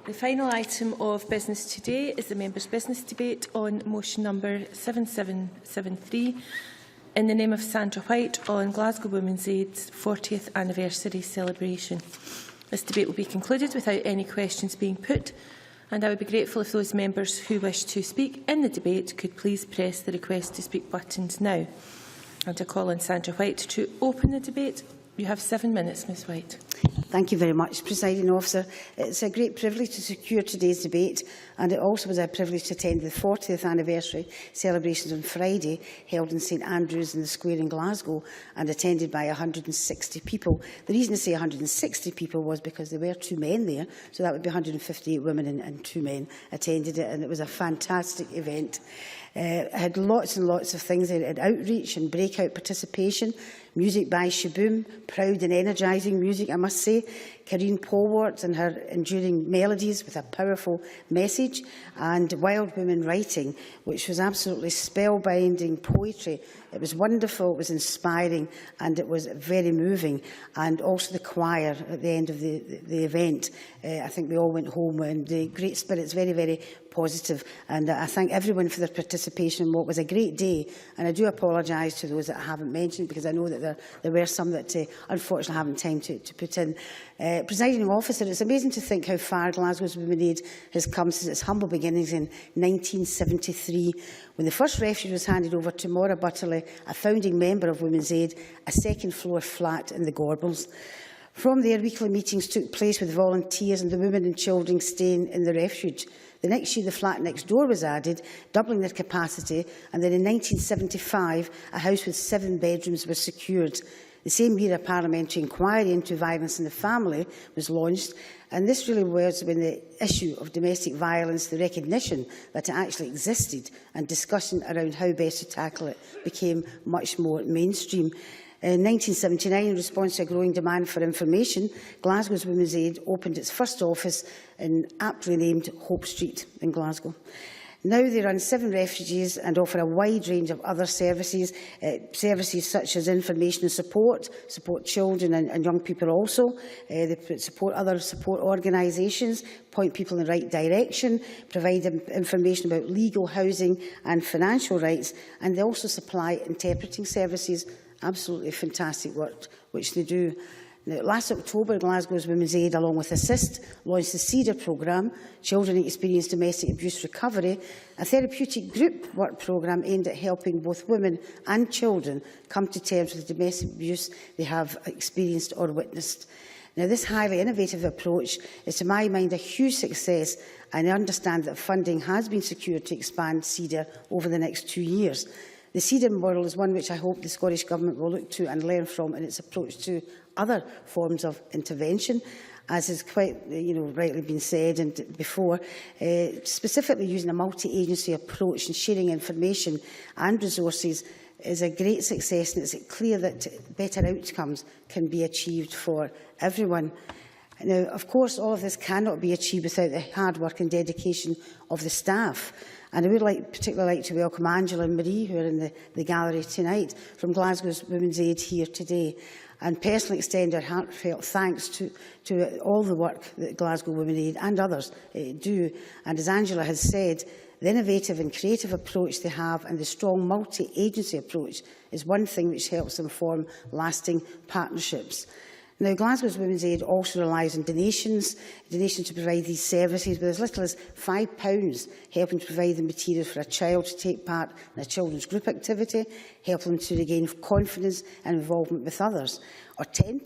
The final item of business today is the members' business debate on motion number 7773 in the name of Sandra White on Glasgow Women's Aid's 40th anniversary celebration. This debate will be concluded without any questions being put, and I would be grateful if those members who wish to speak in the debate could please press the request to speak buttons now. And I call on Sandra White to open the debate. You have 7 minutes, Ms White. Thank you very much, Presiding Officer. It's a great privilege to secure today's debate, and it also was a privilege to attend the 40th anniversary celebrations on Friday, held in St Andrews in the Square in Glasgow, and attended by 160 people. The reason I say 160 people was because there were 2 men there, so that would be 158 women and 2 men attended it, and it was a fantastic event. It had lots and lots of things. It had outreach and breakout participation, music by Shaboom, proud and energising music, I must say, Karine Polwart and her enduring melodies with a powerful message, and Wild Women writing, which was absolutely spellbinding poetry. It was wonderful, it was inspiring, and it was very moving. And also the choir at the end of the event. I think we all went home, and the great spirits, very, very positive. And I thank everyone for their participation in what was a great day. And I do apologise to those that I haven't mentioned, because I know that there were some that unfortunately haven't time to put in. Presiding Officer, it's amazing to think how far Glasgow's Women's Aid has come since its humble beginnings in 1973, when the first refuge was handed over to Maura Butterley, a founding member of Women's Aid, a second-floor flat in the Gorbals. From there, weekly meetings took place with volunteers and the women and children staying in the refuge. The next year, the flat next door was added, doubling their capacity, and then in 1975, a house with 7 bedrooms was secured. The same year, a parliamentary inquiry into violence in the family was launched, and this really was when the issue of domestic violence, the recognition that it actually existed, and discussion around how best to tackle it became much more mainstream. In 1979, in response to a growing demand for information, Glasgow's Women's Aid opened its first office in aptly named Hope Street in Glasgow. Now they run 7 refuges and offer a wide range of other services, services such as information and support children and young people also. They support other support organisations, point people in the right direction, provide them information about legal, housing and financial rights, and they also supply interpreting services. Absolutely fantastic work which they do. Now, last October, Glasgow's Women's Aid, along with Assist, launched the CEDAR programme, Children Experience Domestic Abuse Recovery, a therapeutic group work programme aimed at helping both women and children come to terms with the domestic abuse they have experienced or witnessed. Now, this highly innovative approach is, to my mind, a huge success, and I understand that funding has been secured to expand CEDAR over the next 2 years. The CEDAR model is one which I hope the Scottish Government will look to and learn from in its approach to other forms of intervention, as has quite rightly been said and before, specifically using a multi-agency approach and sharing information and resources is a great success, and it's clear that better outcomes can be achieved for everyone. Now, of course, all of this cannot be achieved without the hard work and dedication of the staff. And I would particularly like to welcome Angela and Marie, who are in the gallery tonight, from Glasgow's Women's Aid here today, and personally extend our heartfelt thanks to all the work that Glasgow Women's Aid and others do. And as Angela has said, the innovative and creative approach they have and the strong multi-agency approach is one thing which helps them form lasting partnerships. Now, Glasgow's Women's Aid also relies on donations to provide these services, with as little as £5 helping to provide the materials for a child to take part in a children's group activity, helping them to regain confidence and involvement with others, or £10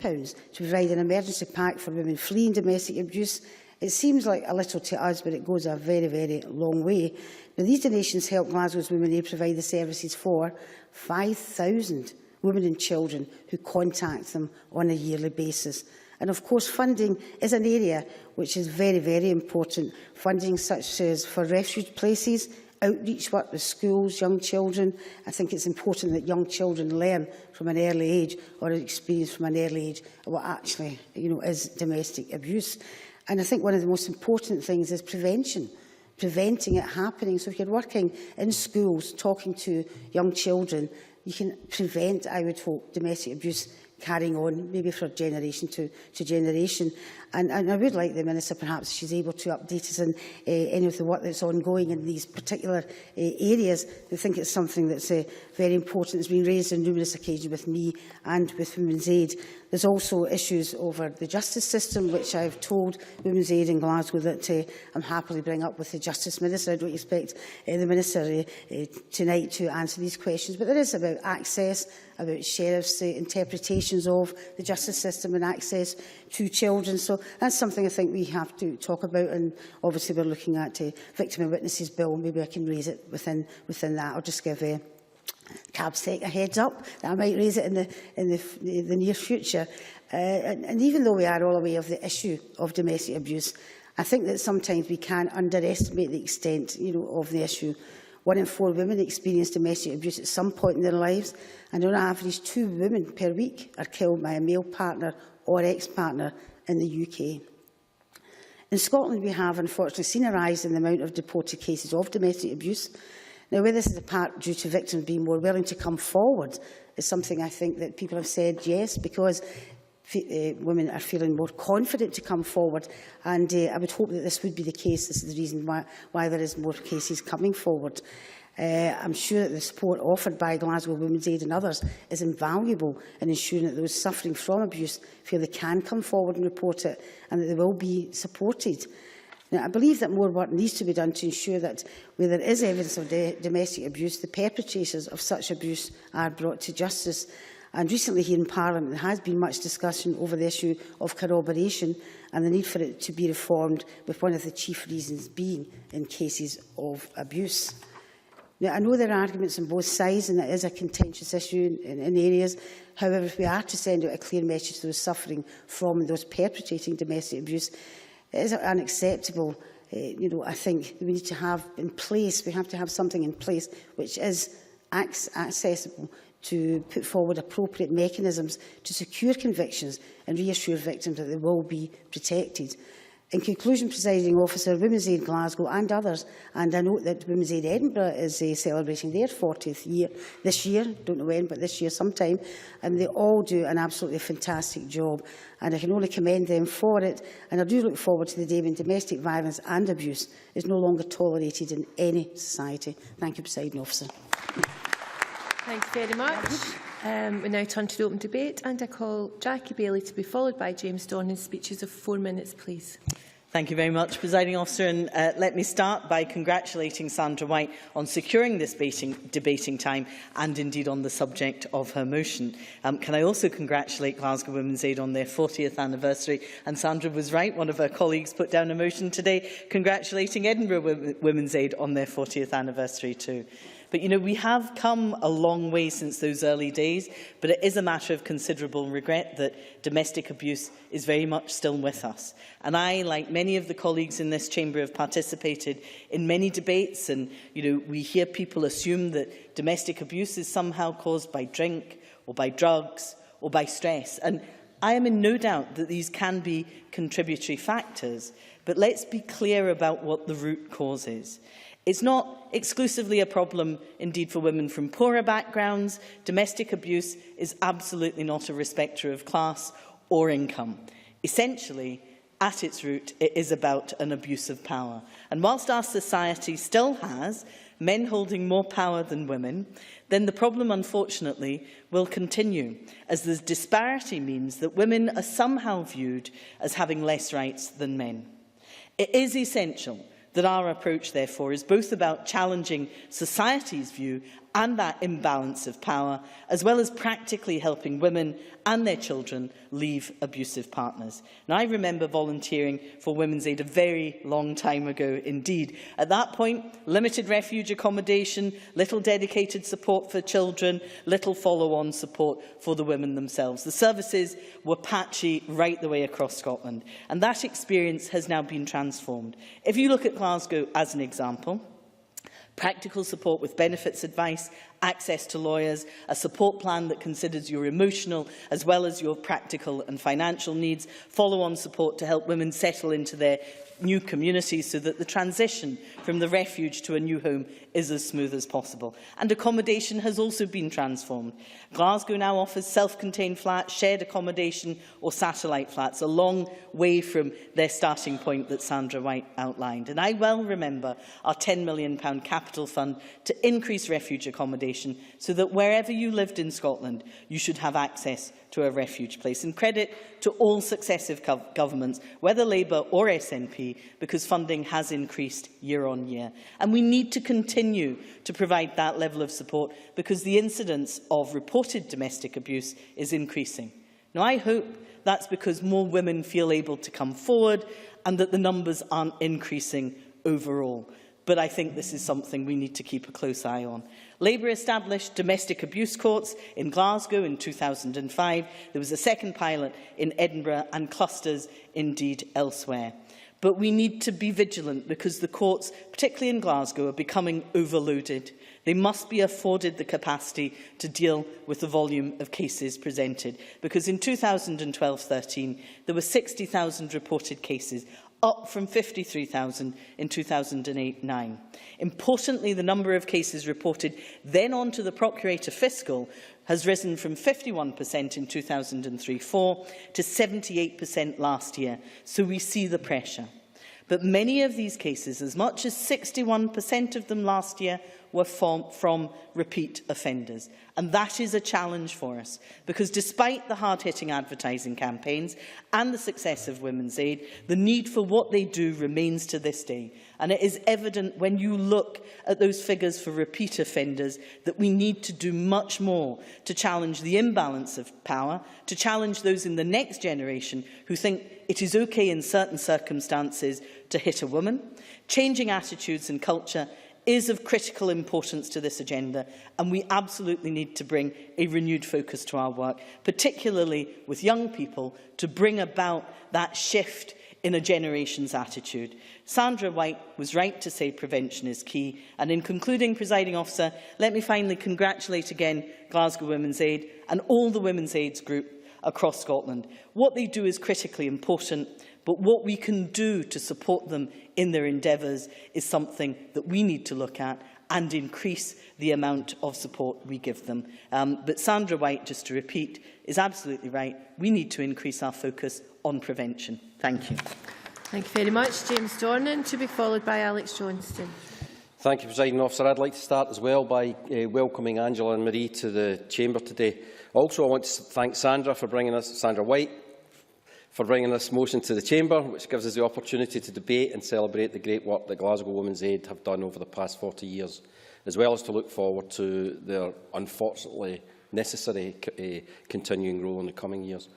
to provide an emergency pack for women fleeing domestic abuse. It seems like a little to us, but it goes a very, very long way. Now, these donations help Glasgow's Women's Aid provide the services for 5,000 women and children who contact them on a yearly basis. And of course, funding is an area which is very, very important. Funding such as for refuge places, outreach work with schools, young children. I think it's important that young children learn from an early age, or experience from an early age, what actually is domestic abuse. And I think one of the most important things is prevention. Preventing it happening. So if you're working in schools, talking to young children, you can prevent, I would hope, domestic abuse carrying on, maybe for generation to generation. And I would like the Minister, perhaps, if she's able to update us on any of the work that's ongoing in these particular areas. I think it's something that's very important. It's been raised on numerous occasions with me and with Women's Aid. There's also issues over the justice system, which I've told Women's Aid in Glasgow that I'm happily bring up with the Justice Minister. I don't expect the Minister tonight to answer these questions, but there is about access, about sheriffs' interpretations of the justice system and access to children. So that's something I think we have to talk about, and obviously we're looking at Victim and Witnesses Bill. Maybe I can raise it within that. I'll just give CabSec a heads up that I might raise it in the near future. And even though we are all aware of the issue of domestic abuse, I think that sometimes we can underestimate the extent, of the issue. 1 in 4 women experience domestic abuse at some point in their lives, and on average 2 women per week are killed by a male partner or ex-partner in the UK. In Scotland, we have unfortunately seen a rise in the amount of deported cases of domestic abuse. Now, whether this is a part due to victims being more willing to come forward is something I think that people have said yes, because women are feeling more confident to come forward, and I would hope that this would be the case. This is the reason why there is more cases coming forward. I'm sure that the support offered by Glasgow Women's Aid and others is invaluable in ensuring that those suffering from abuse feel they can come forward and report it, and that they will be supported. Now, I believe that more work needs to be done to ensure that where there is evidence of domestic abuse, the perpetrators of such abuse are brought to justice. And recently here in Parliament there has been much discussion over the issue of corroboration and the need for it to be reformed, with one of the chief reasons being in cases of abuse. Now, I know there are arguments on both sides, and it is a contentious issue in areas. However, if we are to send out a clear message to those suffering from those perpetrating domestic abuse, it is unacceptable. I think we need to have in place, we have to have something in place which is accessible, to put forward appropriate mechanisms to secure convictions and reassure victims that they will be protected. In conclusion, Presiding Officer, Women's Aid Glasgow and others, and I note that Women's Aid Edinburgh is celebrating their 40th year this year, don't know when, but this year sometime, and they all do an absolutely fantastic job, and I can only commend them for it, and I do look forward to the day when domestic violence and abuse is no longer tolerated in any society. Thank you, Presiding Officer. Thank you very much. We now turn to the open debate, and I call Jackie Bailey to be followed by James Dornan in speeches of 4 minutes, please. Thank you very much, Presiding Officer. And let me start by congratulating Sandra-White on securing this debating time, and indeed on the subject of her motion. Can I also congratulate Glasgow Women's Aid on their 40th anniversary? And Sandra was right, one of her colleagues put down a motion today congratulating Edinburgh Women's Aid on their 40th anniversary too. But, we have come a long way since those early days, but it is a matter of considerable regret that domestic abuse is very much still with us. And I, like many of the colleagues in this chamber, have participated in many debates, and, we hear people assume that domestic abuse is somehow caused by drink or by drugs or by stress. And I am in no doubt that these can be contributory factors, but let's be clear about what the root cause is. It's not exclusively a problem, indeed, for women from poorer backgrounds. Domestic abuse is absolutely not a respecter of class or income. Essentially, at its root, it is about an abuse of power. And whilst our society still has men holding more power than women, then the problem, unfortunately, will continue, as the disparity means that women are somehow viewed as having less rights than men. It is essential that our approach, therefore, is both about challenging society's view and that imbalance of power, as well as practically helping women and their children leave abusive partners. Now, I remember volunteering for Women's Aid a very long time ago indeed. At that point, limited refuge accommodation, little dedicated support for children, little follow-on support for the women themselves. The services were patchy right the way across Scotland, and that experience has now been transformed. If you look at Glasgow as an example, practical support with benefits advice access to lawyers, a support plan that considers your emotional as well as your practical and financial needs, follow-on support to help women settle into their new communities so that the transition from the refuge to a new home is as smooth as possible. And accommodation has also been transformed. Glasgow now offers self-contained flats, shared accommodation or satellite flats, a long way from their starting point that Sandra White outlined. And I well remember our £10 million capital fund to increase refuge accommodation so that wherever you lived in Scotland, you should have access to a refuge place. And credit to all successive governments, whether Labour or SNP, because funding has increased year on year. And we need to continue to provide that level of support because the incidence of reported domestic abuse is increasing. Now, I hope that's because more women feel able to come forward and that the numbers aren't increasing overall. But I think this is something we need to keep a close eye on. Labour established domestic abuse courts in Glasgow in 2005. There was a second pilot in Edinburgh and clusters indeed elsewhere. But we need to be vigilant because the courts, particularly in Glasgow, are becoming overloaded. They must be afforded the capacity to deal with the volume of cases presented. Because in 2012-13, there were 60,000 reported cases, up from 53,000 in 2008-9. Importantly, the number of cases reported then on to the Procurator Fiscal has risen from 51% in 2003-4 to 78% last year, so we see the pressure. But many of these cases, as much as 61% of them last year, were from repeat offenders. And that is a challenge for us, because despite the hard-hitting advertising campaigns and the success of Women's Aid, the need for what they do remains to this day. And it is evident when you look at those figures for repeat offenders that we need to do much more to challenge the imbalance of power, to challenge those in the next generation who think it is okay in certain circumstances to hit a woman. Changing attitudes and culture is of critical importance to this agenda, and we absolutely need to bring a renewed focus to our work, particularly with young people, to bring about that shift in a generation's attitude. Sandra White was right to say prevention is key. And in concluding, Presiding Officer, let me finally congratulate again Glasgow Women's Aid and all the Women's Aids group across Scotland. What they do is critically important, but what we can do to support them in their endeavours is something that we need to look at and increase the amount of support we give them. But Sandra White, just to repeat, is absolutely right. We need to increase our focus on prevention. Thank you. Thank you very much. James Dornan, to be followed by Alex Johnston. Thank you, Presiding Officer. I'd like to start as well by welcoming Angela and Marie to the Chamber today. Also, I want to thank Sandra White for bringing this motion to the Chamber, which gives us the opportunity to debate and celebrate the great work that Glasgow Women's Aid have done over the past 40 years, as well as to look forward to their unfortunately necessary continuing role in the coming years.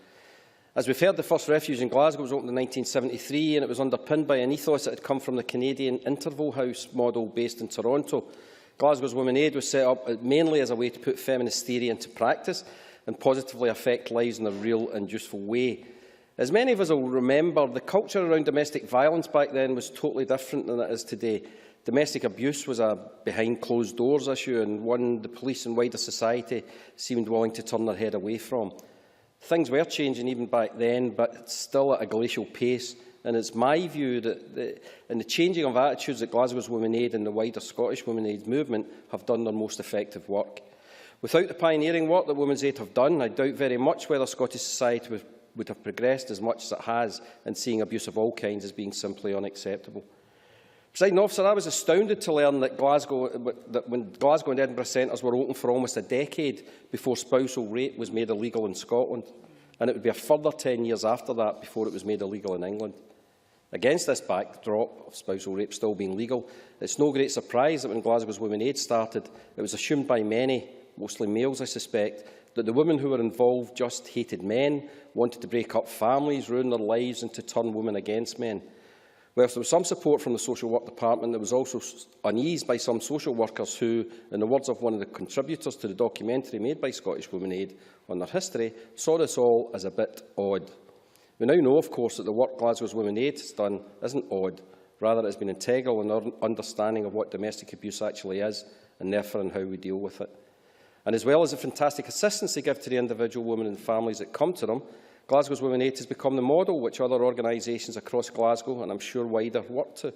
As we've heard, the first refuge in Glasgow was opened in 1973, and it was underpinned by an ethos that had come from the Canadian Interval House model based in Toronto. Glasgow's Women's Aid was set up mainly as a way to put feminist theory into practice and positively affect lives in a real and useful way. As many of us will remember, the culture around domestic violence back then was totally different than it is today. Domestic abuse was a behind closed doors issue, and one the police and wider society seemed willing to turn their head away from. Things were changing even back then, but still at a glacial pace. And it's my view that in the changing of attitudes that Glasgow's Women's Aid and the wider Scottish Women's Aid movement have done their most effective work. Without the pioneering work that Women's Aid have done, I doubt very much whether Scottish society would have progressed as much as it has in seeing abuse of all kinds as being simply unacceptable. Presiding Officer, I was astounded to learn that when Glasgow and Edinburgh centres were open for almost a decade before spousal rape was made illegal in Scotland, and it would be a further 10 years after that before it was made illegal in England. Against this backdrop of spousal rape still being legal, it's no great surprise that when Glasgow's Women's Aid started, it was assumed by many, mostly males I suspect, that the women who were involved just hated men, wanted to break up families, ruin their lives and to turn women against men. Whilst there was some support from the Social Work Department, there was also unease by some social workers who, in the words of one of the contributors to the documentary made by Scottish Women's Aid on their history, saw this all as a bit odd. We now know, of course, that the work Glasgow's Women's Aid has done isn't odd. Rather, it has been integral in our understanding of what domestic abuse actually is, and therefore in how we deal with it. And as well as the fantastic assistance they give to the individual women and families that come to them, Glasgow's Women Aid has become the model which other organisations across Glasgow, and I'm sure wider, work to.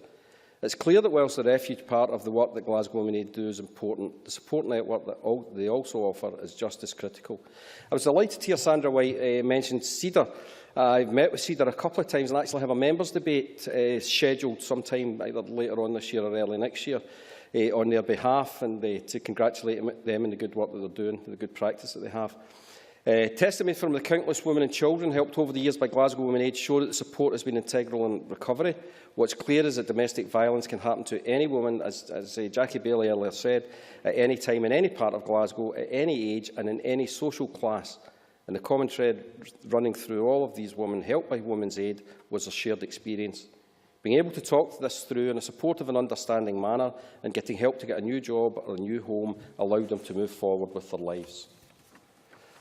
It's clear that whilst the refuge part of the work that Glasgow Women Aid do is important, the support network that they also offer is just as critical. I was delighted to hear Sandra White mention CEDAR. I've met with CEDAR a couple of times and actually have a members' debate scheduled sometime either later on this year or early next year on their behalf, and to congratulate them on the good work that they're doing, the good practice that they have. Testimony from the countless women and children helped over the years by Glasgow Women Aid show that the support has been integral in recovery. What's clear is that domestic violence can happen to any woman, as Jackie Bailey earlier said, at any time in any part of Glasgow, at any age and in any social class. And the common thread running through all of these women helped by Women's Aid was a shared experience. Being able to talk this through in a supportive and understanding manner and getting help to get a new job or a new home allowed them to move forward with their lives.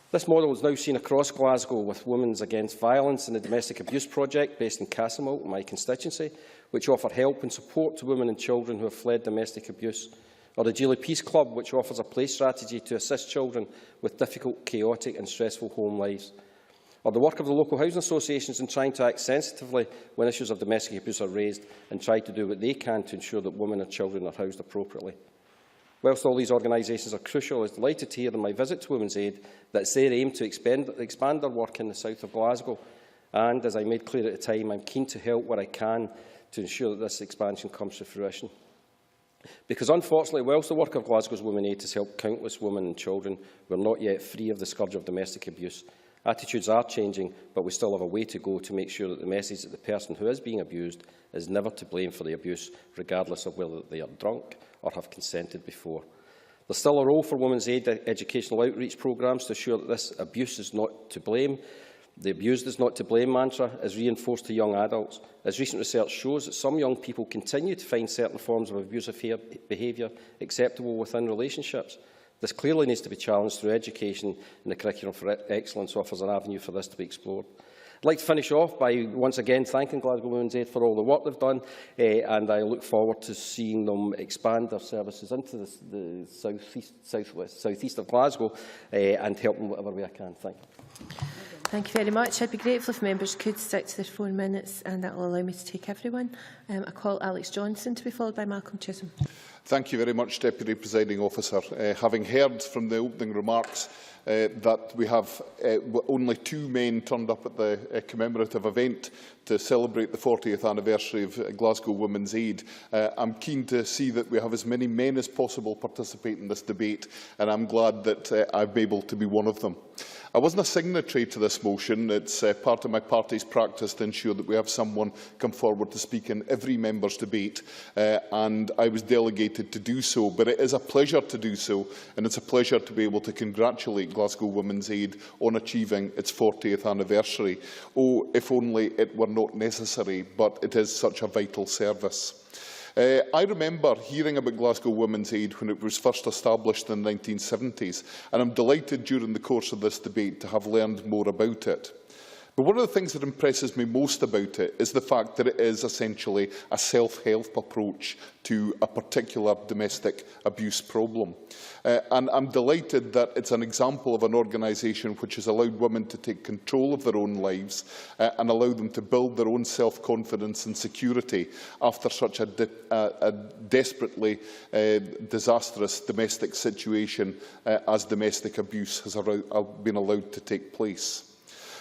This model is now seen across Glasgow with Women's Against Violence and the Domestic Abuse Project based in Castlemilk, my constituency, which offer help and support to women and children who have fled domestic abuse, or the Geely Peace Club, which offers a play strategy to assist children with difficult, chaotic and stressful home lives, or the work of the local housing associations in trying to act sensitively when issues of domestic abuse are raised and try to do what they can to ensure that women and children are housed appropriately. Whilst all these organisations are crucial, I was delighted to hear in my visit to Women's Aid that it's their aim to expand their work in the south of Glasgow. And, as I made clear at the time, I'm keen to help where I can to ensure that this expansion comes to fruition. Because, unfortunately, whilst the work of Glasgow's Women Aid has helped countless women and children, we're not yet free of the scourge of domestic abuse. Attitudes are changing, but we still have a way to go to make sure that the message that the person who is being abused is never to blame for the abuse, regardless of whether they are drunk or have consented before. There's still a role for Women's Aid educational outreach programmes to ensure that this abuse is not to blame. The abused is not to blame mantra is reinforced to young adults, as recent research shows that some young people continue to find certain forms of abusive behaviour acceptable within relationships. This clearly needs to be challenged through education, and the Curriculum for Excellence offers an avenue for this to be explored. I'd like to finish off by once again thanking Glasgow Women's Aid for all the work they've done, and I look forward to seeing them expand their services into the south-east of Glasgow and help them whatever way I can. Thank you. Thank you very much. I'd be grateful if members could stick to their 4 minutes, and that will allow me to take everyone. I call Alex Johnson to be followed by Malcolm Chisholm. Thank you very much, Deputy Presiding Officer. Having heard from the opening remarks that we have only 2 men turned up at the commemorative event to celebrate the 40th anniversary of Glasgow Women's Aid, I'm keen to see that we have as many men as possible participate in this debate, and I'm glad that I'm able to be one of them. I wasn't a signatory to this motion. It's part of my party's practice to ensure that we have someone come forward to speak in every member's debate, and I was delegated to do so. But it is a pleasure to do so, and it's a pleasure to be able to congratulate Glasgow Women's Aid on achieving its 40th anniversary. Oh, if only it were not necessary, but it is such a vital service. I remember hearing about Glasgow Women's Aid when it was first established in the 1970s, and I'm delighted during the course of this debate to have learned more about it. But one of the things that impresses me most about it is the fact that it is essentially a self-help approach to a particular domestic abuse problem. And I'm delighted that it's an example of an organisation which has allowed women to take control of their own lives and allow them to build their own self-confidence and security after such a desperately disastrous domestic situation as domestic abuse has been allowed to take place.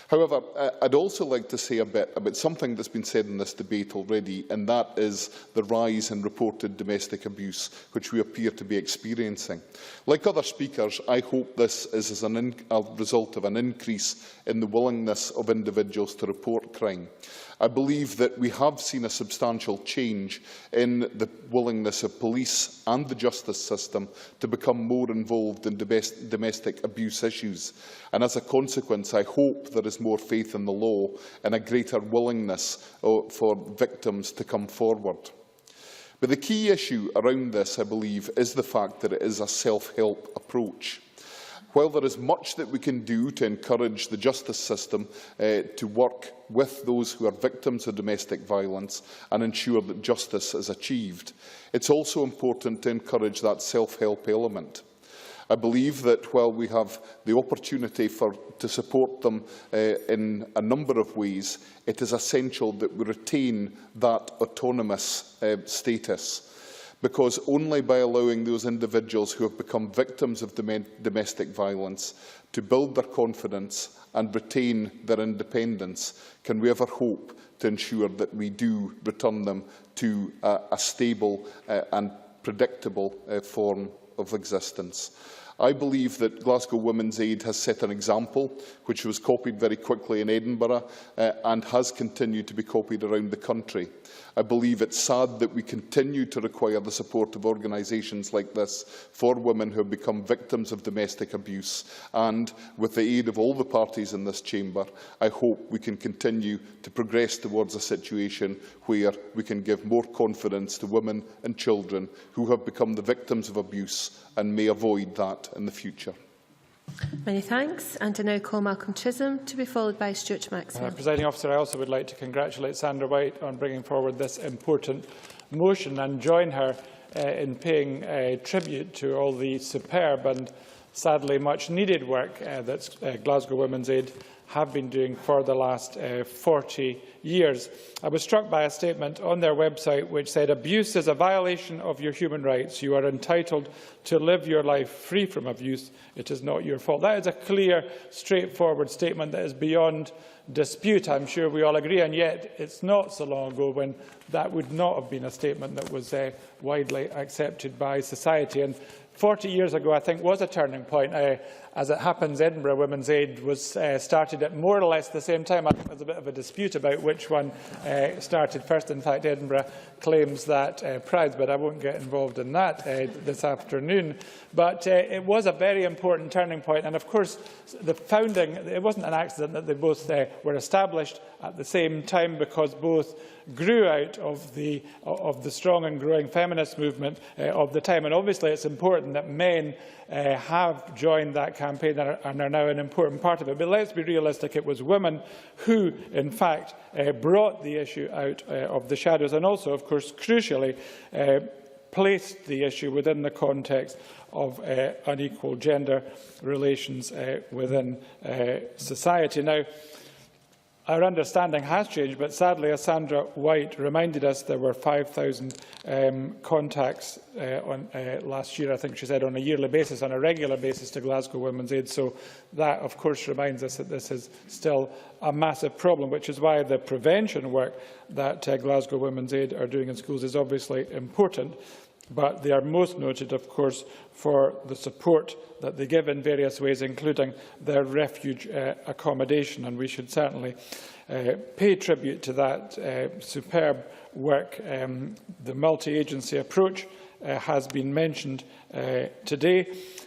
However, I'd also like to say a bit about something that's been said in this debate already, and that is the rise in reported domestic abuse, which we appear to be experiencing. Like other speakers, I hope this is as a result of an increase in the willingness of individuals to report crime. I believe that we have seen a substantial change in the willingness of police and the justice system to become more involved in domestic abuse issues. And as a consequence, I hope there is more faith in the law and a greater willingness for victims to come forward. But the key issue around this, I believe, is the fact that it is a self-help approach. While there is much that we can do to encourage the justice system to work with those who are victims of domestic violence and ensure that justice is achieved, it's also important to encourage that self-help element. I believe that while we have the opportunity to support them in a number of ways, it is essential that we retain that autonomous status, because only by allowing those individuals who have become victims of domestic violence to build their confidence and retain their independence can we ever hope to ensure that we do return them to a stable and predictable form of existence. I believe that Glasgow Women's Aid has set an example which was copied very quickly in Edinburgh and has continued to be copied around the country. I believe it's sad that we continue to require the support of organisations like this for women who have become victims of domestic abuse, and with the aid of all the parties in this chamber, I hope we can continue to progress towards a situation where we can give more confidence to women and children who have become the victims of abuse and may avoid that in the future. Many thanks. And I now call Malcolm Chisholm, to be followed by Stuart Maxwell. Presiding Officer, I also would like to congratulate Sandra-White on bringing forward this important motion and join her in paying tribute to all the superb and sadly much needed work that Glasgow Women's Aid have been doing for the last 40 years. I was struck by a statement on their website which said, "Abuse is a violation of your human rights. You are entitled to live your life free from abuse. It is not your fault." That is a clear, straightforward statement that is beyond dispute. I'm sure we all agree, and yet it's not so long ago when that would not have been a statement that was widely accepted by society. And 40 years ago, I think, was a turning point. As it happens, Edinburgh Women's Aid was started at more or less the same time. I think there's a bit of a dispute about which one started first. In fact, Edinburgh claims that prize, but I won't get involved in that this afternoon. But it was a very important turning point. And of course, the founding, it wasn't an accident that they both were established at the same time, because both grew out of the strong and growing feminist movement of the time. And obviously it's important that men have joined that campaign and are now an important part of it. But let's be realistic, it was women who, in fact, brought the issue out of the shadows, and also, of course, crucially, placed the issue within the context of unequal gender relations within society. Now, our understanding has changed, but sadly, as Sandra-White reminded us, there were 5,000 contacts last year, I think she said, on a yearly basis, on a regular basis, to Glasgow Women's Aid. So that, of course, reminds us that this is still a massive problem, which is why the prevention work that Glasgow Women's Aid are doing in schools is obviously important. But they are most noted, of course, for the support that they give in various ways, including their refuge accommodation. And we should certainly pay tribute to that superb work. The multi-agency approach has been mentioned today.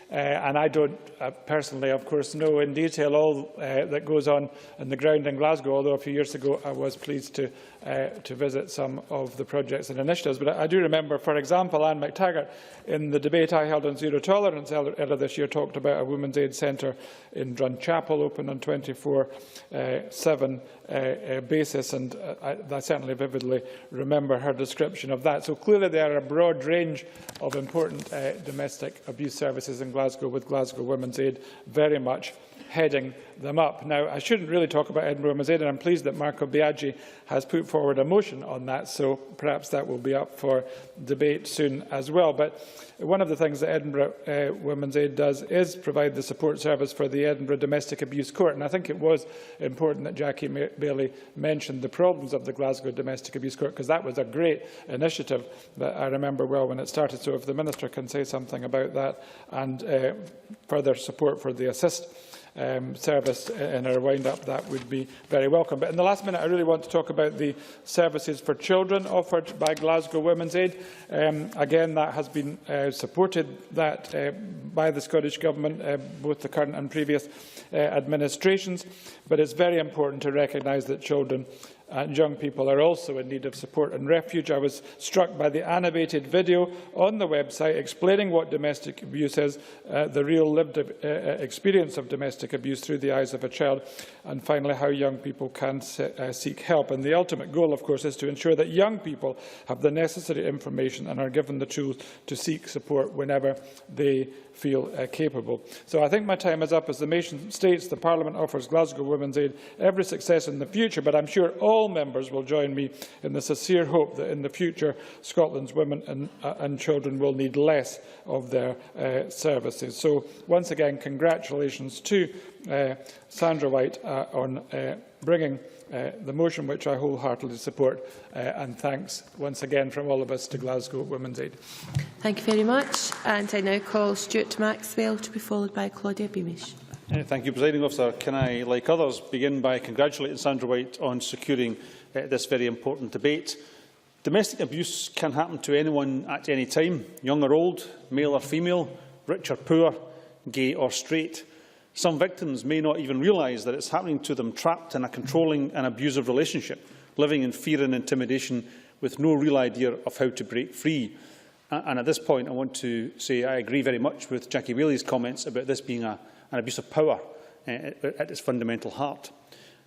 And I don't personally, of course, know in detail all that goes on the ground in Glasgow, although a few years ago I was pleased to visit some of the projects and initiatives. But I do remember, for example, Anne McTaggart, in the debate I held on zero tolerance earlier this year, talked about a Women's Aid Centre in Drunchapel, open on 24/7 basis, and I certainly vividly remember her description of that. So clearly there are a broad range of important domestic abuse services in Glasgow, with Glasgow Women's Aid very much heading them up. Now, I shouldn't really talk about Edinburgh Women's Aid, and I'm pleased that Marco Biaggi has put forward a motion on that, so perhaps that will be up for debate soon as well. But one of the things that Edinburgh Women's Aid does is provide the support service for the Edinburgh Domestic Abuse Court, and I think it was important that Jackie Bailey mentioned the problems of the Glasgow Domestic Abuse Court, because that was a great initiative that I remember well when it started. So if the Minister can say something about that, and further support for the assist service in our wind-up, that would be very welcome. But in the last minute, I really want to talk about the services for children offered by Glasgow Women's Aid. Again, that has been supported by the Scottish Government, both the current and previous administrations. But it's very important to recognise that children and young people are also in need of support and refuge. I was struck by the animated video on the website explaining what domestic abuse is, the real lived experience of domestic abuse through the eyes of a child, and finally how young people can seek help. And the ultimate goal, of course, is to ensure that young people have the necessary information and are given the tools to seek support whenever they feel capable. So I think my time is up. As the motion states, the Parliament offers Glasgow Women's Aid every success in the future, but I'm sure all members will join me in the sincere hope that in the future Scotland's women and children will need less of their services. So once again, congratulations to Sandra-White on bringing the motion, which I wholeheartedly support, and thanks once again from all of us to Glasgow Women's Aid. Thank you very much. And I now call Stuart Maxwell to be followed by Claudia Beamish. Thank you, Presiding Officer. Can I, like others, begin by congratulating Sandra-White on securing this very important debate. Domestic abuse can happen to anyone at any time, young or old, male or female, rich or poor, gay or straight. Some victims may not even realise that it's happening to them, trapped in a controlling and abusive relationship, living in fear and intimidation with no real idea of how to break free. And at this point, I want to say I agree very much with Jackie Whaley's comments about this being an abuse of power at its fundamental heart.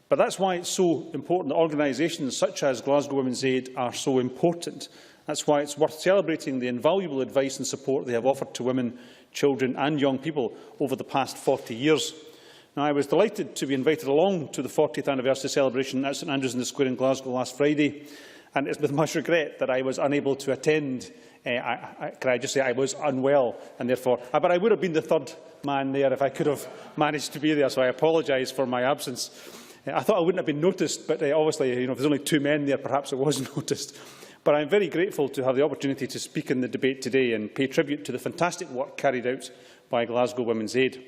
But that's why it's so important that organisations such as Glasgow Women's Aid are so important. That's why it's worth celebrating the invaluable advice and support they have offered to women, children and young people over the past 40 years. Now, I was delighted to be invited along to the 40th anniversary celebration at St Andrews in the Square in Glasgow last Friday, and it's with much regret that I was unable to attend. Can I just say I was unwell, and therefore, but I would have been the third man there if I could have managed to be there, so I apologise for my absence. I thought I wouldn't have been noticed, but obviously, if there's only two men there, perhaps it was noticed. But I'm very grateful to have the opportunity to speak in the debate today and pay tribute to the fantastic work carried out by Glasgow Women's Aid.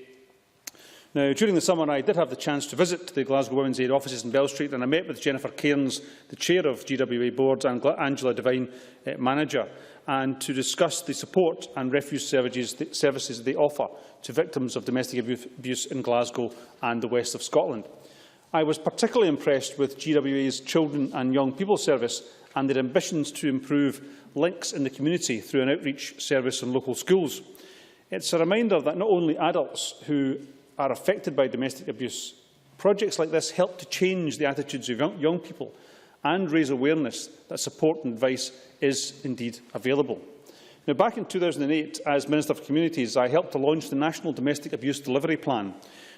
Now, during the summer, I did have the chance to visit the Glasgow Women's Aid offices in Bell Street, and I met with Jennifer Cairns, the chair of GWA Board, and Angela Devine, manager, and to discuss the support and refuge services they offer to victims of domestic abuse in Glasgow and the west of Scotland. I was particularly impressed with GWA's Children and Young People Service and their ambitions to improve links in the community through an outreach service in local schools. It's a reminder that not only adults who are affected by domestic abuse, projects like this help to change the attitudes of young people and raise awareness that support and advice is indeed available. Now, back in 2008, as Minister for Communities, I helped to launch the National Domestic Abuse Delivery Plan,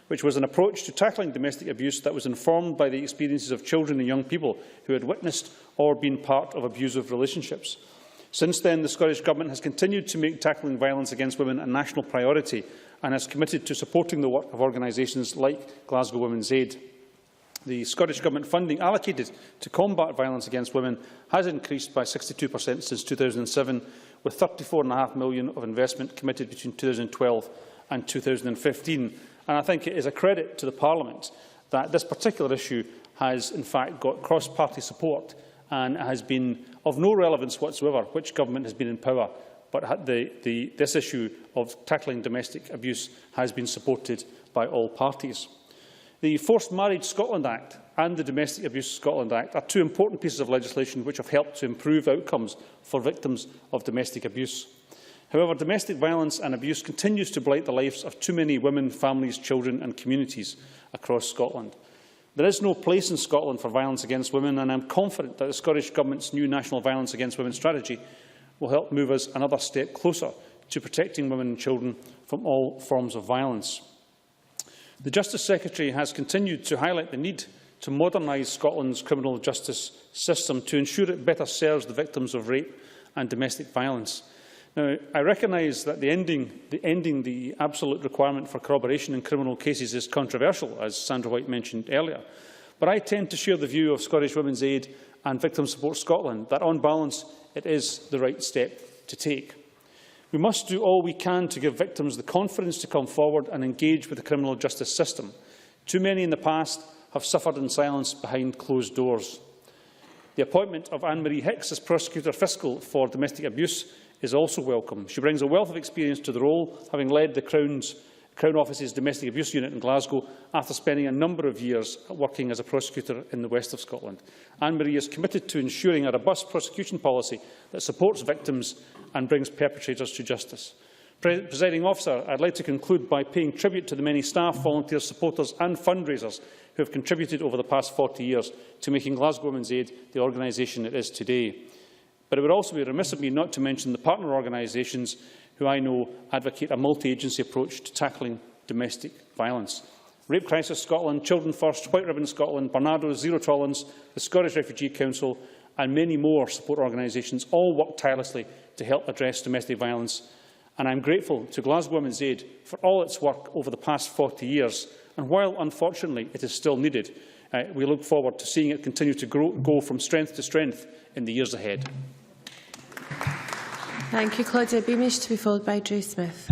which was an approach to tackling domestic abuse that was informed by the experiences of children and young people who had witnessed or been part of abusive relationships. Since then, the Scottish Government has continued to make tackling violence against women a national priority and has committed to supporting the work of organisations like Glasgow Women's Aid. The Scottish Government funding allocated to combat violence against women has increased by 62% since 2007, with £34.5 million of investment committed between 2012 and 2015. And I think it is a credit to the Parliament that this particular issue has, in fact, got cross-party support and has been of no relevance whatsoever which government has been in power. But this issue of tackling domestic abuse has been supported by all parties. The Forced Marriage Scotland Act and the Domestic Abuse Scotland Act are two important pieces of legislation which have helped to improve outcomes for victims of domestic abuse. However, domestic violence and abuse continues to blight the lives of too many women, families, children and communities across Scotland. There is no place in Scotland for violence against women, and I am confident that the Scottish Government's new National Violence Against Women strategy will help move us another step closer to protecting women and children from all forms of violence. The Justice Secretary has continued to highlight the need to modernise Scotland's criminal justice system to ensure it better serves the victims of rape and domestic violence. Now, I recognise that ending the absolute requirement for corroboration in criminal cases is controversial, as Sandra-White mentioned earlier, but I tend to share the view of Scottish Women's Aid and Victim Support Scotland that, on balance, it is the right step to take. We must do all we can to give victims the confidence to come forward and engage with the criminal justice system. Too many in the past have suffered in silence behind closed doors. The appointment of Anne-Marie Hicks as Prosecutor Fiscal for domestic abuse is also welcome. She brings a wealth of experience to the role, having led the Crown's Crown Office's Domestic Abuse Unit in Glasgow after spending a number of years working as a prosecutor in the west of Scotland. Anne-Marie is committed to ensuring a robust prosecution policy that supports victims and brings perpetrators to justice. Presiding Officer, I'd like to conclude by paying tribute to the many staff, volunteers, supporters and fundraisers who have contributed over the past 40 years to making Glasgow Women's Aid the organisation it is today. But it would also be remiss of me not to mention the partner organisations who I know advocate a multi-agency approach to tackling domestic violence. Rape Crisis Scotland, Children First, White Ribbon Scotland, Barnardo's, Zero Tolerance, the Scottish Refugee Council and many more support organisations all work tirelessly to help address domestic violence. And I am grateful to Glasgow Women's Aid for all its work over the past 40 years. And while, unfortunately, it is still needed, we look forward to seeing it continue to go from strength to strength in the years ahead. Thank you, Claudia Beamish, to be followed by Drew Smith.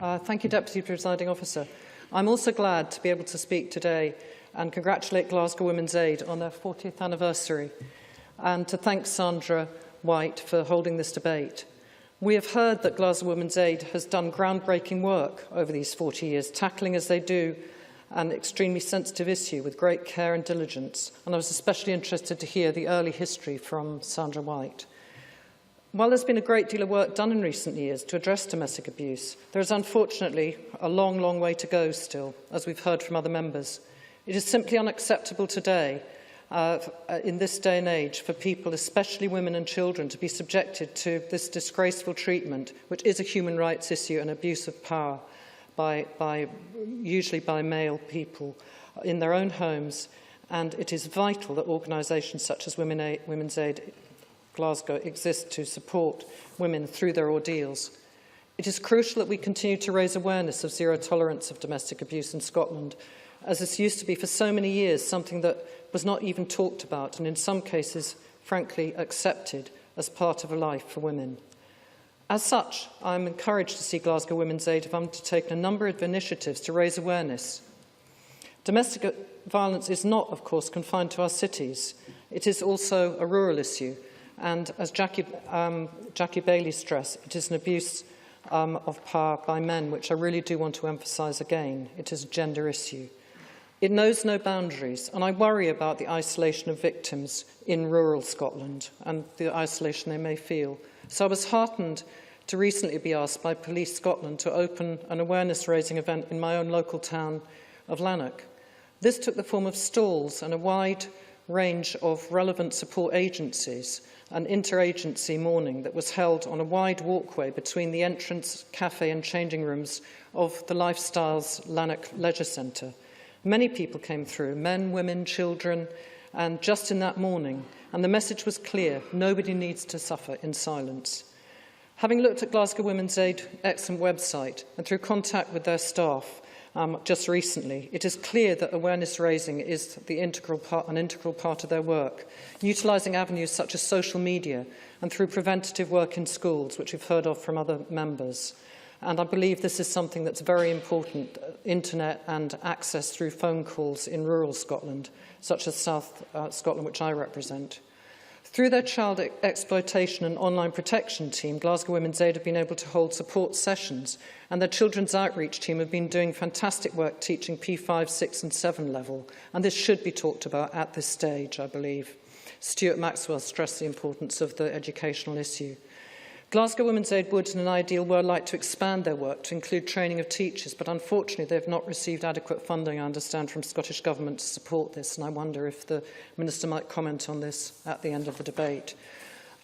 Thank you, Deputy Presiding Officer. I'm also glad to be able to speak today and congratulate Glasgow Women's Aid on their 40th anniversary and to thank Sandra-White for holding this debate. We have heard that Glasgow Women's Aid has done groundbreaking work over these 40 years, tackling as they do an extremely sensitive issue with great care and diligence, and I was especially interested to hear the early history from Sandra-White. While there's been a great deal of work done in recent years to address domestic abuse, there is unfortunately a long, long way to go still, as we've heard from other members. It is simply unacceptable today, in this day and age, for people, especially women and children, to be subjected to this disgraceful treatment, which is a human rights issue and abuse of power, usually by male people in their own homes. And it is vital that organisations such as Women's Aid Glasgow exist to support women through their ordeals. It is crucial that we continue to raise awareness of zero tolerance of domestic abuse in Scotland, as this used to be for so many years something that was not even talked about and in some cases, frankly, accepted as part of a life for women. As such, I am encouraged to see Glasgow Women's Aid have undertaken a number of initiatives to raise awareness. Domestic violence is not, of course, confined to our cities. It is also a rural issue. And as Jackie Bailey stressed, it is an abuse of power by men, which I really do want to emphasise again. It is a gender issue. It knows no boundaries, and I worry about the isolation of victims in rural Scotland and the isolation they may feel. So I was heartened to recently be asked by Police Scotland to open an awareness-raising event in my own local town of Lanark. This took the form of stalls and a wide range of relevant support agencies, an interagency morning that was held on a wide walkway between the entrance, cafe and changing rooms of the Lifestyles Lanark Leisure Centre. Many people came through, men, women, children, and just in that morning, and the message was clear: nobody needs to suffer in silence. Having looked at Glasgow Women's Aid's excellent website and through contact with their staff just recently, it is clear that awareness raising is an integral part of their work, utilising avenues such as social media and through preventative work in schools, which we've heard of from other members. And I believe this is something that's very important, internet and access through phone calls in rural Scotland, such as South Scotland, which I represent. Through their child exploitation and online protection team, Glasgow Women's Aid have been able to hold support sessions, and their children's outreach team have been doing fantastic work teaching P5, 6 and 7 level, and this should be talked about at this stage, I believe. Stuart Maxwell stressed the importance of the educational issue. Glasgow Women's Aid would, in an ideal world, like to expand their work to include training of teachers, but unfortunately they have not received adequate funding, I understand, from Scottish Government to support this, and I wonder if the Minister might comment on this at the end of the debate.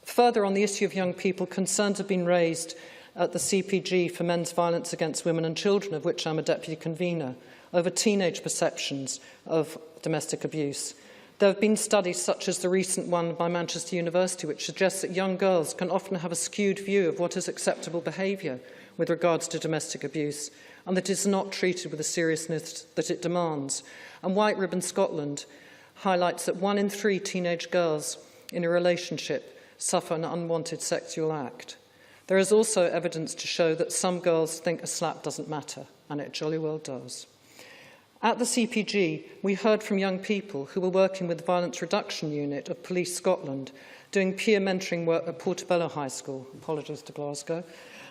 Further, on the issue of young people, concerns have been raised at the CPG for men's violence against women and children, of which I'm a deputy convener, over teenage perceptions of domestic abuse. There have been studies such as the recent one by Manchester University, which suggests that young girls can often have a skewed view of what is acceptable behaviour with regards to domestic abuse, and that it is not treated with the seriousness that it demands. And White Ribbon Scotland highlights that 1 in 3 teenage girls in a relationship suffer an unwanted sexual act. There is also evidence to show that some girls think a slap doesn't matter, and it jolly well does. At the CPG, we heard from young people who were working with the Violence Reduction Unit of Police Scotland, doing peer mentoring work at Portobello High School, apologies to Glasgow,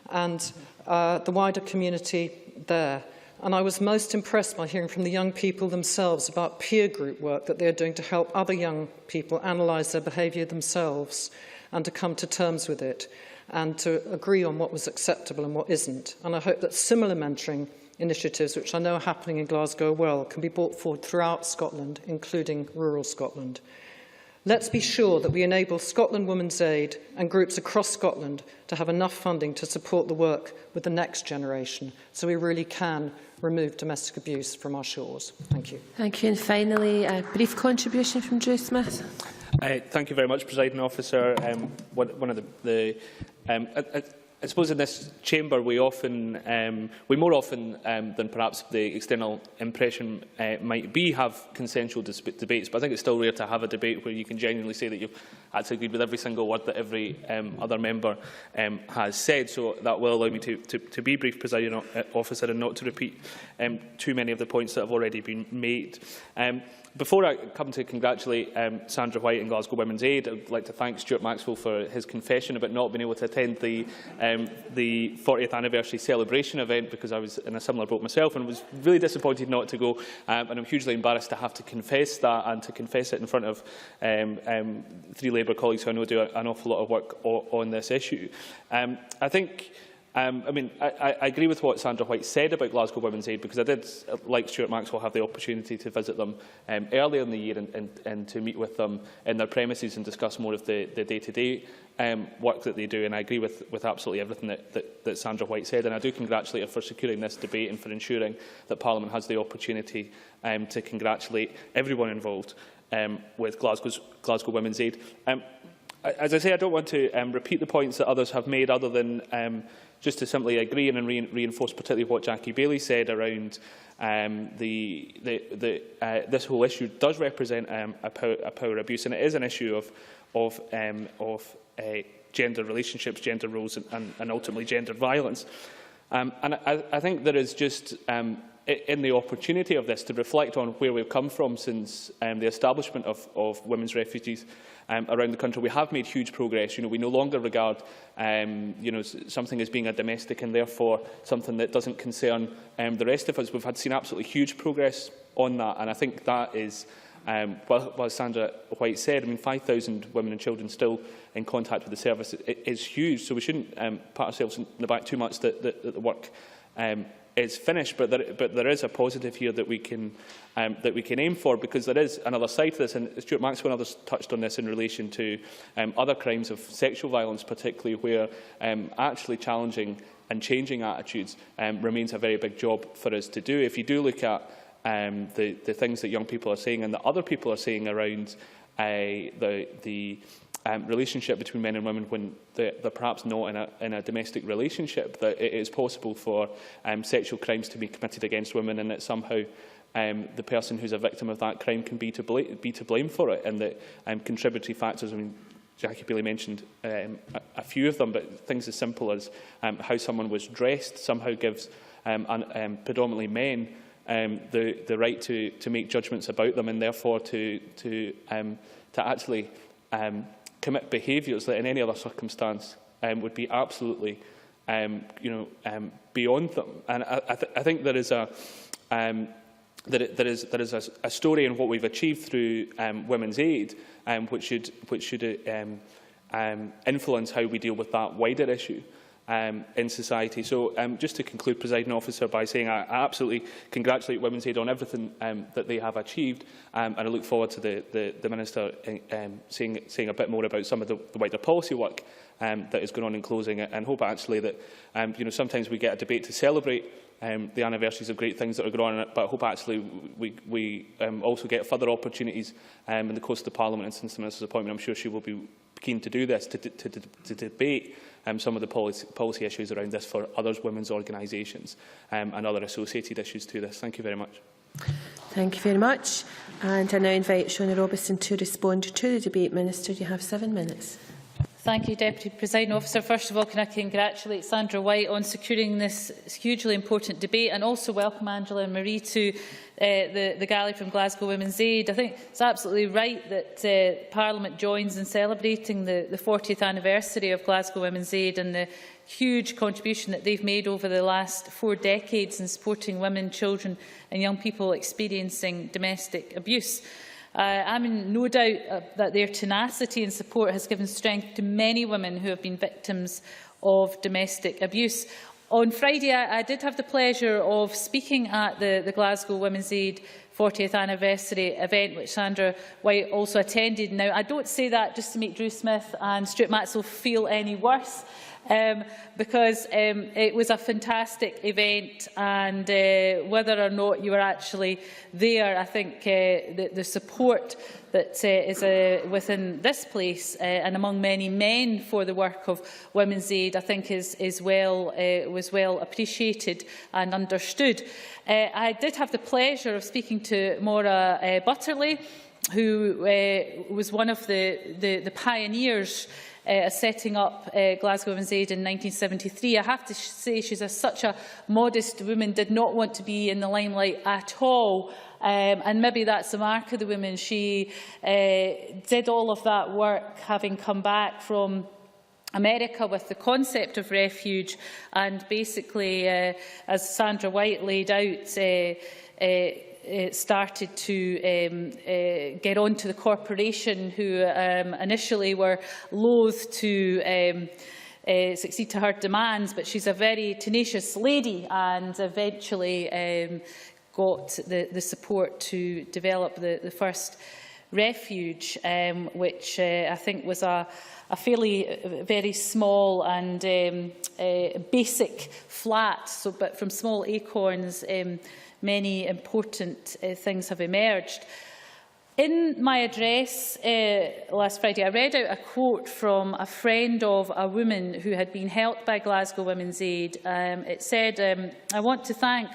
and the wider community there. And I was most impressed by hearing from the young people themselves about peer group work that they're doing to help other young people analyse their behaviour themselves and to come to terms with it and to agree on what was acceptable and what isn't. And I hope that similar mentoring initiatives, which I know are happening in Glasgow well, can be brought forward throughout Scotland, including rural Scotland. Let's be sure that we enable Scotland Women's Aid and groups across Scotland to have enough funding to support the work with the next generation, so we really can remove domestic abuse from our shores. Thank you. Thank you. And finally, a brief contribution from Drew Smith. Thank you very much, Presiding Officer. One of I suppose in this chamber we more often than perhaps the external impression might be, have consensual debates, but I think it's still rare to have a debate where you can genuinely say that you've actually agreed with every single word that every other member has said. So that will allow me to be brief, Presiding Officer, and not to repeat too many of the points that have already been made. Before I come to congratulate Sandra-White and Glasgow Women's Aid, I would like to thank Stuart Maxwell for his confession about not being able to attend the 40th anniversary celebration event, because I was in a similar boat myself and was really disappointed not to go, and I'm hugely embarrassed to have to confess that, and to confess it in front of 3 Labour colleagues who I know do an awful lot of work on this issue. I think I agree with what Sandra-White said about Glasgow Women's Aid, because I did, like Stuart Maxwell, have the opportunity to visit them earlier in the year and to meet with them in their premises and discuss more of the day-to-day work that they do. And I agree with absolutely everything that Sandra-White said. And I do congratulate her for securing this debate and for ensuring that Parliament has the opportunity to congratulate everyone involved with Glasgow Women's Aid. As I say, I don't want to repeat the points that others have made, other than just to simply agree and reinforce particularly what Jackie Bailey said around this whole issue does represent a power abuse, and it is an issue of gender relationships, gender roles, and ultimately gender violence. And I think there is just in the opportunity of this to reflect on where we've come from since the establishment of women's refugees around the country. We have made huge progress. We no longer regard something as being a domestic and therefore something that doesn't concern the rest of us. We've seen absolutely huge progress on that, and I think that is as Sandra-White said, 5,000 women and children still in contact with the service is huge, so we shouldn't pat ourselves in the back too much that the work is finished, but there is a positive here that we can aim for, because there is another side to this, and Stuart Maxwell and others touched on this in relation to other crimes of sexual violence, particularly where actually challenging and changing attitudes remains a very big job for us to do. If you do look at the things that young people are saying and that other people are saying around the relationship between men and women when they're perhaps not in a domestic relationship, that it is possible for sexual crimes to be committed against women, and that somehow the person who's a victim of that crime can be to blame for it, and that contributory factors, Jackie Bailey mentioned a few of them, but things as simple as how someone was dressed somehow gives predominantly men the right to make judgments about them, and therefore to actually commit behaviours that in any other circumstance would be absolutely beyond them. And I think there is a story in what we've achieved through Women's Aid, which should influence how we deal with that wider issue in society. So just to conclude, Presiding Officer, by saying I absolutely congratulate Women's Aid on everything that they have achieved, and I look forward to the Minister saying a bit more about some of the wider policy work that is going on in closing, and hope actually that sometimes we get a debate to celebrate the anniversaries of great things that are going on, but I hope actually we also get further opportunities in the course of the Parliament, and since the Minister's appointment I'm sure she will be keen to do this, to debate some of the policy issues around this for other women's organisations and other associated issues to this. Thank you very much. Thank you very much. And I now invite Shona Robertson to respond to the debate. Minister, you have 7 minutes. Thank you, Deputy Presiding Officer. First of all, can I congratulate Sandra-White on securing this hugely important debate, and also welcome Angela and Marie to the galley from Glasgow Women's Aid. I think it's absolutely right that Parliament joins in celebrating the 40th anniversary of Glasgow Women's Aid and the huge contribution that they've made over the last 4 decades in supporting women, children and young people experiencing domestic abuse. I'm in no doubt that their tenacity and support has given strength to many women who have been victims of domestic abuse. On Friday, I did have the pleasure of speaking at the Glasgow Women's Aid 40th anniversary event, which Sandra-White also attended. Now, I don't say that just to make Drew Smith and Stuart Maxwell feel any worse, because it was a fantastic event, and whether or not you were actually there, I think the support that is within this place and among many men for the work of Women's Aid, I think was well appreciated and understood. I did have the pleasure of speaking to Maura Butterley, who was one of the pioneers setting up Glasgow Women's Aid in 1973. I have to say she's such a modest woman, did not want to be in the limelight at all. And maybe that's the mark of the woman. She did all of that work, having come back from America with the concept of refuge, and basically, as Sandra-White laid out, started to get on to the corporation, who initially were loath to succeed to her demands, but she's a very tenacious lady, and eventually got the support to develop the first refuge, which I think was a very small and basic flat, but from small acorns many important things have emerged. In my address last Friday, I read out a quote from a friend of a woman who had been helped by Glasgow Women's Aid. It said, I want to thank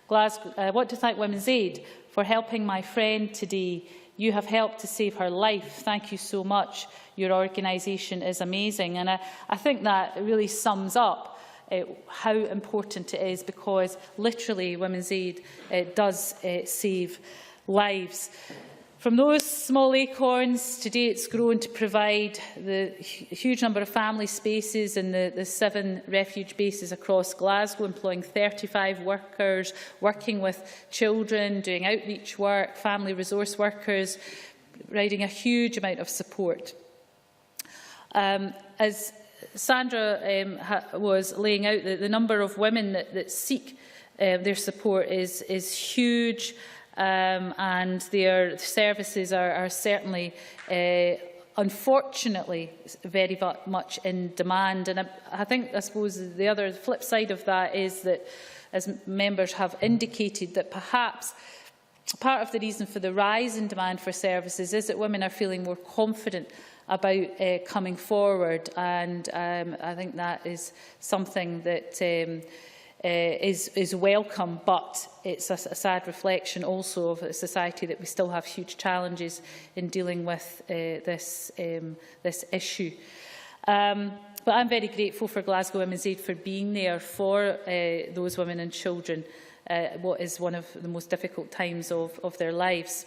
Women's Aid for helping my friend today. You have helped to save her life. Thank you so much. Your organisation is amazing. And I think that really sums up how important it is, because literally Women's Aid does save lives. From those small acorns, today it's grown to provide the huge number of family spaces in the 7 refuge bases across Glasgow, employing 35 workers, working with children, doing outreach work, family resource workers, providing a huge amount of support. As Sandra was laying out, the number of women that seek their support is huge. And their services are certainly, unfortunately, very much in demand. And I suppose the flip side of that is that, as members have indicated, that perhaps part of the reason for the rise in demand for services is that women are feeling more confident about coming forward. And I think that is something that is welcome, but it's a sad reflection also of a society that we still have huge challenges in dealing with this issue. But I'm very grateful for Glasgow Women's Aid for being there for those women and children, what is one of the most difficult times of their lives.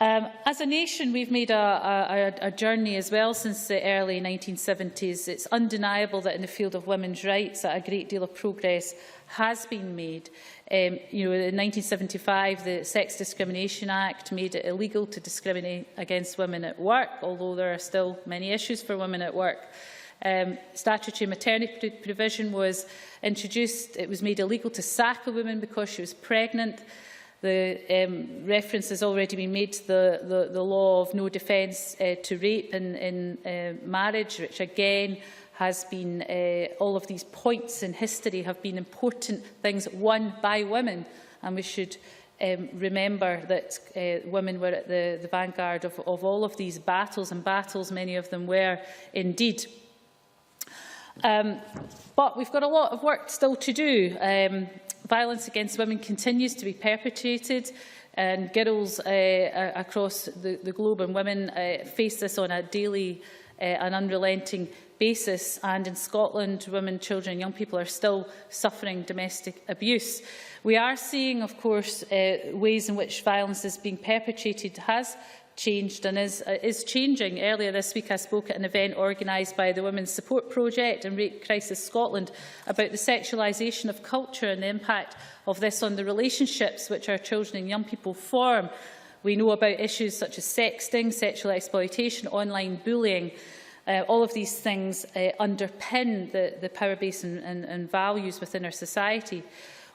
As a nation, we've made a journey as well since the early 1970s. It's undeniable that in the field of women's rights a great deal of progress has been made. In 1975, the Sex Discrimination Act made it illegal to discriminate against women at work, although there are still many issues for women at work. Statutory maternity provision was introduced. It was made illegal to sack a woman because she was pregnant. The reference has already been made to the law of no defence to rape in marriage, which again has been, all of these points in history have been important things won by women, and we should remember that women were at the vanguard of all of these battles, and battles many of them were indeed. But we've got a lot of work still to do. Violence against women continues to be perpetrated, and girls across the globe and women face this on a daily an unrelenting basis, and in Scotland, women, children and young people are still suffering domestic abuse. We are seeing, of course, ways in which violence is being perpetrated has changed and is changing. Earlier this week I spoke at an event organised by the Women's Support Project and Rape Crisis Scotland about the sexualisation of culture and the impact of this on the relationships which our children and young people form. We know about issues such as sexting, sexual exploitation, online bullying. All of these things underpin the power base and values within our society.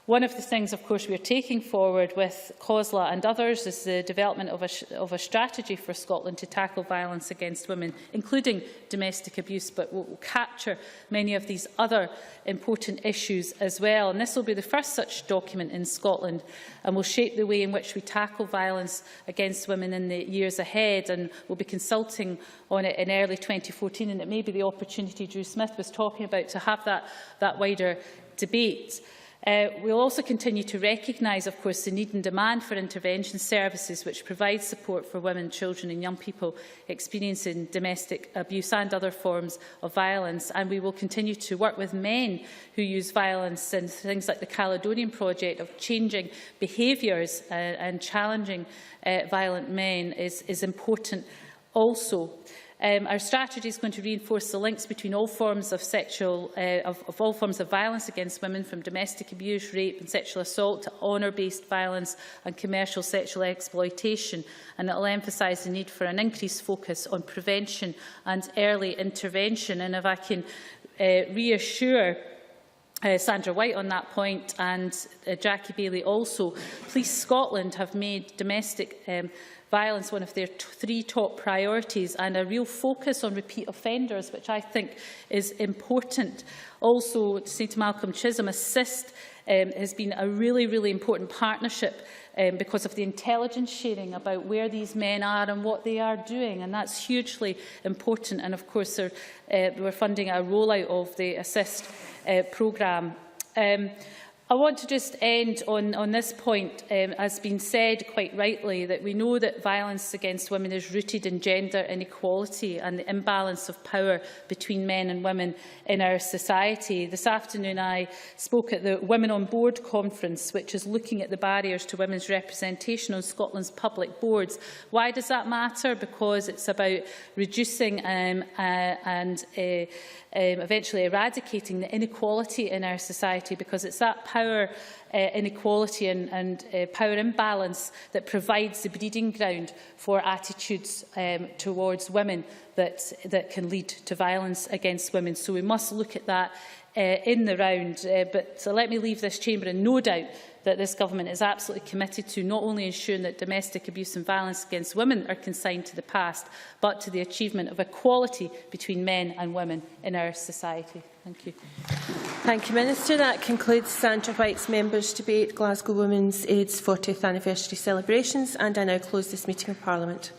One of the things, of course, we are taking forward with COSLA and others is the development of a strategy for Scotland to tackle violence against women, including domestic abuse, but will capture many of these other important issues as well. And this will be the first such document in Scotland and will shape the way in which we tackle violence against women in the years ahead. And we'll be consulting on it in early 2014, and it may be the opportunity Drew Smith was talking about to have that wider debate. We will also continue to recognise, of course, the need and demand for intervention services which provide support for women, children and young people experiencing domestic abuse and other forms of violence. And we will continue to work with men who use violence, and things like the Caledonian Project of changing behaviours and challenging violent men is important also. Our strategy is going to reinforce the links between all forms of all forms of violence against women, from domestic abuse, rape and sexual assault to honour-based violence and commercial sexual exploitation, and it will emphasise the need for an increased focus on prevention and early intervention. And if I can reassure Sandra-White on that point, and Jackie Bailey also, Police Scotland have made domestic violence one of their 3 top priorities, and a real focus on repeat offenders, which I think is important. Also, to say to Malcolm Chisholm, Assist has been a really important partnership because of the intelligence sharing about where these men are and what they are doing, and that's hugely important. And of course, we're funding a rollout of the Assist programme. I want to just end on this point. As been said quite rightly, that we know that violence against women is rooted in gender inequality and the imbalance of power between men and women in our society. This afternoon I spoke at the Women on Board conference, which is looking at the barriers to women's representation on Scotland's public boards. Why does that matter? Because it's about reducing and eventually eradicating the inequality in our society, because it's that power inequality and power imbalance that provides the breeding ground for attitudes towards women that can lead to violence against women. So we must look at that in the round. So let me leave this chamber in no doubt that this government is absolutely committed to not only ensuring that domestic abuse and violence against women are consigned to the past, but to the achievement of equality between men and women in our society. Thank you. Thank you, Minister. That concludes Sandra-White's members' debate, Glasgow Women's Aid's 40th anniversary celebrations, and I now close this meeting of Parliament.